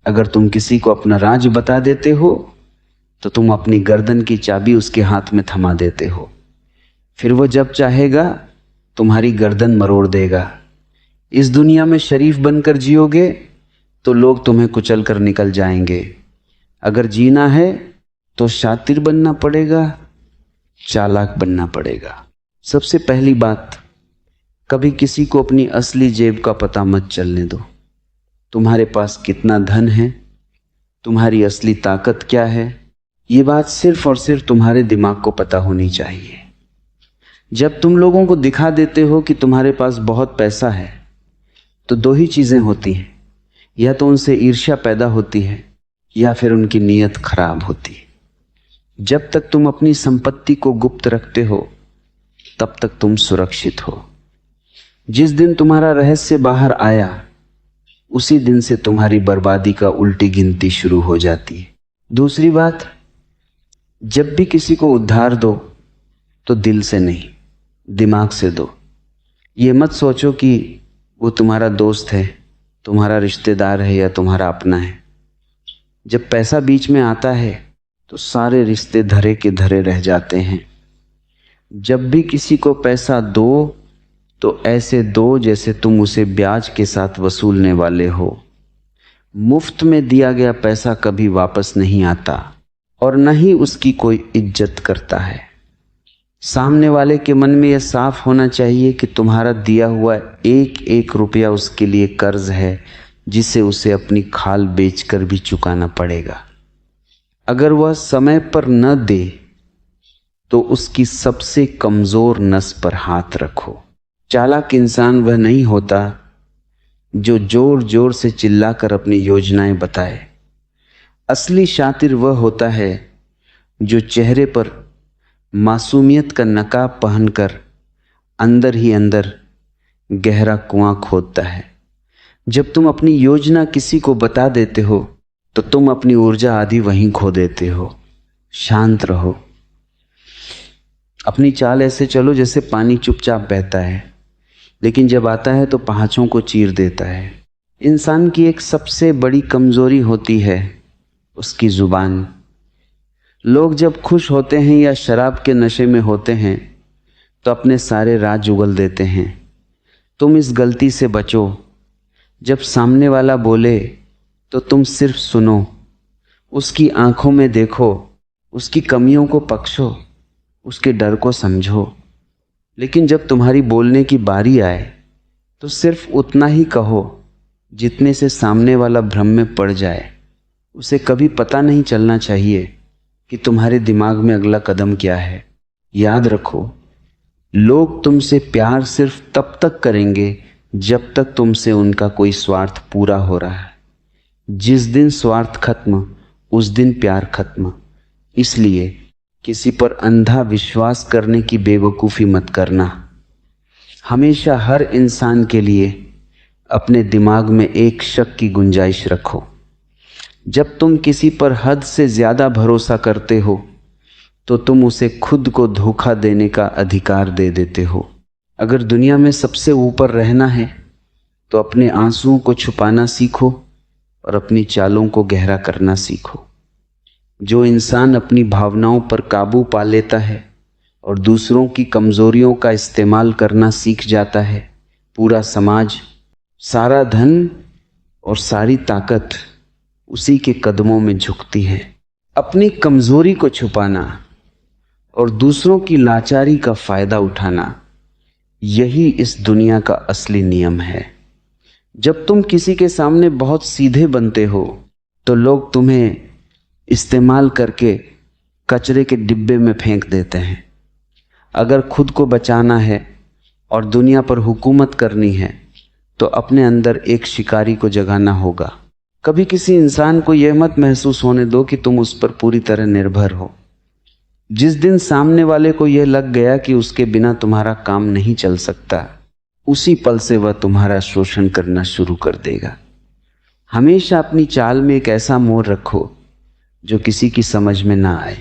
अगर तुम किसी को अपना राज बता देते हो तो तुम अपनी गर्दन की चाबी उसके हाथ में थमा देते हो। फिर वो जब चाहेगा तुम्हारी गर्दन मरोड़ देगा। इस दुनिया में शरीफ बनकर जियोगे तो लोग तुम्हें कुचल कर निकल जाएंगे। अगर जीना है तो शातिर बनना पड़ेगा, चालाक बनना पड़ेगा। सबसे पहली बात, कभी किसी को अपनी असली जेब का पता मत चलने दो। तुम्हारे पास कितना धन है, तुम्हारी असली ताकत क्या है, ये बात सिर्फ और सिर्फ तुम्हारे दिमाग को पता होनी चाहिए। जब तुम लोगों को दिखा देते हो कि तुम्हारे पास बहुत पैसा है तो दो ही चीजें होती हैं, या तो उनसे ईर्ष्या पैदा होती है या फिर उनकी नीयत खराब होती है। जब तक तुम अपनी संपत्ति को गुप्त रखते हो तब तक तुम सुरक्षित हो। जिस दिन तुम्हारा रहस्य बाहर आया उसी दिन से तुम्हारी बर्बादी का उल्टी गिनती शुरू हो जाती है। दूसरी बात, जब भी किसी को उद्धार दो तो दिल से नहीं, दिमाग से दो। ये मत सोचो कि वो तुम्हारा दोस्त है, तुम्हारा रिश्तेदार है या तुम्हारा अपना है। जब पैसा बीच में आता है तो सारे रिश्ते धरे के धरे रह जाते हैं। जब भी किसी को पैसा दो तो ऐसे दो जैसे तुम उसे ब्याज के साथ वसूलने वाले हो। मुफ्त में दिया गया पैसा कभी वापस नहीं आता और न ही उसकी कोई इज्जत करता है। सामने वाले के मन में यह साफ होना चाहिए कि तुम्हारा दिया हुआ एक एक रुपया उसके लिए कर्ज है जिसे उसे अपनी खाल बेचकर भी चुकाना पड़ेगा। अगर वह समय पर न दे तो उसकी सबसे कमजोर नस पर हाथ रखो। चालाक इंसान वह नहीं होता जो जोर जोर से चिल्लाकर अपनी योजनाएं बताए। असली शातिर वह होता है जो चेहरे पर मासूमियत का नकाब पहनकर अंदर ही अंदर गहरा कुआं खोदता है। जब तुम अपनी योजना किसी को बता देते हो तो तुम अपनी ऊर्जा आदि वहीं खो देते हो। शांत रहो, अपनी चाल ऐसे चलो जैसे पानी चुपचाप बहता है, लेकिन जब आता है तो पहाड़ों को चीर देता है। इंसान की एक सबसे बड़ी कमजोरी होती है उसकी जुबान। लोग जब खुश होते हैं या शराब के नशे में होते हैं तो अपने सारे राज उगल देते हैं। तुम इस गलती से बचो। जब सामने वाला बोले तो तुम सिर्फ सुनो, उसकी आंखों में देखो, उसकी कमियों को बख्शो, उसके डर को समझो। लेकिन जब तुम्हारी बोलने की बारी आए तो सिर्फ उतना ही कहो जितने से सामने वाला भ्रम में पड़ जाए। उसे कभी पता नहीं चलना चाहिए कि तुम्हारे दिमाग में अगला कदम क्या है। याद रखो, लोग तुमसे प्यार सिर्फ तब तक करेंगे जब तक तुमसे उनका कोई स्वार्थ पूरा हो रहा है। जिस दिन स्वार्थ खत्म उस दिन प्यार खत्म। इसलिए किसी पर अंधा विश्वास करने की बेवकूफ़ी मत करना। हमेशा हर इंसान के लिए अपने दिमाग में एक शक की गुंजाइश रखो। जब तुम किसी पर हद से ज़्यादा भरोसा करते हो तो तुम उसे खुद को धोखा देने का अधिकार दे देते हो। अगर दुनिया में सबसे ऊपर रहना है तो अपने आंसुओं को छुपाना सीखो और अपनी चालों को गहरा करना सीखो। जो इंसान अपनी भावनाओं पर काबू पा लेता है और दूसरों की कमजोरियों का इस्तेमाल करना सीख जाता है, पूरा समाज, सारा धन और सारी ताकत उसी के कदमों में झुकती है। अपनी कमजोरी को छुपाना और दूसरों की लाचारी का फायदा उठाना, यही इस दुनिया का असली नियम है। जब तुम किसी के सामने बहुत सीधे बनते हो तो लोग तुम्हें इस्तेमाल करके कचरे के डिब्बे में फेंक देते हैं। अगर खुद को बचाना है और दुनिया पर हुकूमत करनी है तो अपने अंदर एक शिकारी को जगाना होगा। कभी किसी इंसान को यह मत महसूस होने दो कि तुम उस पर पूरी तरह निर्भर हो। जिस दिन सामने वाले को यह लग गया कि उसके बिना तुम्हारा काम नहीं चल सकता, उसी पल से वह तुम्हारा शोषण करना शुरू कर देगा। हमेशा अपनी चाल में एक ऐसा मोड़ रखो जो किसी की समझ में ना आए।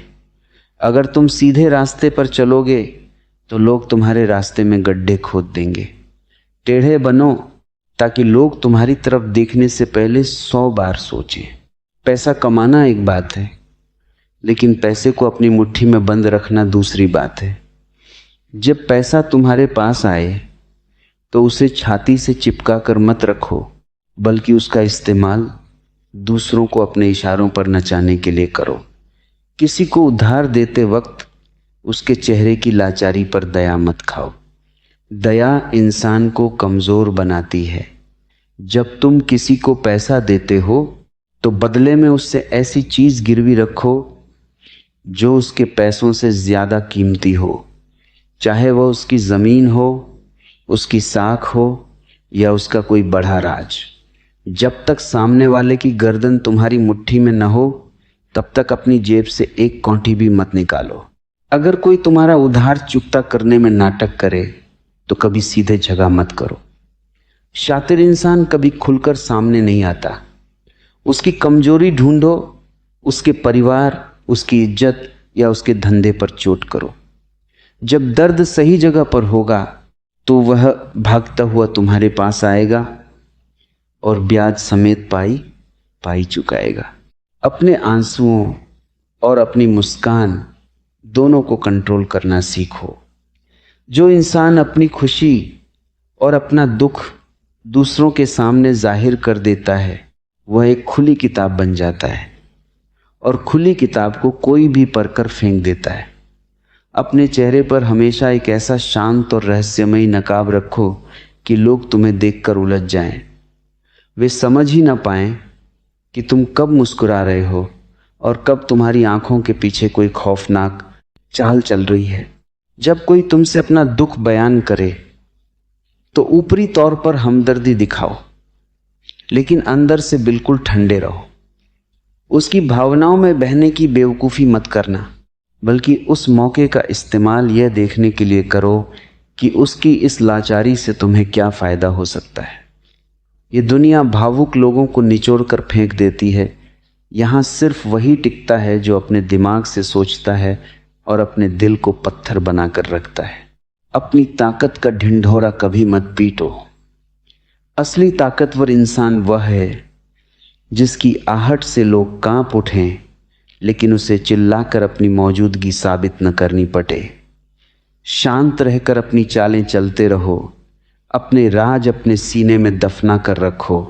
अगर तुम सीधे रास्ते पर चलोगे तो लोग तुम्हारे रास्ते में गड्ढे खोद देंगे। टेढ़े बनो ताकि लोग तुम्हारी तरफ देखने से पहले 100 बार सोचें। पैसा कमाना एक बात है, लेकिन पैसे को अपनी मुट्ठी में बंद रखना दूसरी बात है। जब पैसा तुम्हारे पास आए तो उसे छाती से चिपका कर मत रखो, बल्कि उसका इस्तेमाल दूसरों को अपने इशारों पर नचाने के लिए करो। किसी को उधार देते वक्त उसके चेहरे की लाचारी पर दया मत खाओ। दया इंसान को कमज़ोर बनाती है। जब तुम किसी को पैसा देते हो तो बदले में उससे ऐसी चीज़ गिरवी रखो जो उसके पैसों से ज़्यादा कीमती हो, चाहे वह उसकी ज़मीन हो, उसकी साख हो या उसका कोई बड़ा राज। जब तक सामने वाले की गर्दन तुम्हारी मुट्ठी में न हो तब तक अपनी जेब से एक कौंठी भी मत निकालो। अगर कोई तुम्हारा उधार चुकता करने में नाटक करे तो कभी सीधे झगड़ा मत करो। शातिर इंसान कभी खुलकर सामने नहीं आता। उसकी कमजोरी ढूंढो, उसके परिवार, उसकी इज्जत या उसके धंधे पर चोट करो। जब दर्द सही जगह पर होगा तो वह भागता हुआ तुम्हारे पास आएगा और ब्याज समेत पाई चुकाएगा। अपने आंसुओं और अपनी मुस्कान दोनों को कंट्रोल करना सीखो। जो इंसान अपनी खुशी और अपना दुख दूसरों के सामने जाहिर कर देता है वह एक खुली किताब बन जाता है, और खुली किताब को कोई भी पढ़कर फेंक देता है। अपने चेहरे पर हमेशा एक ऐसा शांत और रहस्यमयी नकाब रखो कि लोग तुम्हें देखकर उलझ जाएं। वे समझ ही ना पाएं कि तुम कब मुस्कुरा रहे हो और कब तुम्हारी आंखों के पीछे कोई खौफनाक चाल चल रही है। जब कोई तुमसे अपना दुख बयान करे तो ऊपरी तौर पर हमदर्दी दिखाओ, लेकिन अंदर से बिल्कुल ठंडे रहो। उसकी भावनाओं में बहने की बेवकूफ़ी मत करना, बल्कि उस मौके का इस्तेमाल यह देखने के लिए करो कि उसकी इस लाचारी से तुम्हें क्या फ़ायदा हो सकता है। ये दुनिया भावुक लोगों को निचोड़ कर फेंक देती है। यहाँ सिर्फ वही टिकता है जो अपने दिमाग से सोचता है और अपने दिल को पत्थर बनाकर रखता है। अपनी ताकत का ढिंढोरा कभी मत पीटो। असली ताकतवर इंसान वह है जिसकी आहट से लोग कांप उठें, लेकिन उसे चिल्लाकर अपनी मौजूदगी साबित न करनी पड़े। शांत रहकर अपनी चालें चलते रहो। अपने राज अपने सीने में दफना कर रखो।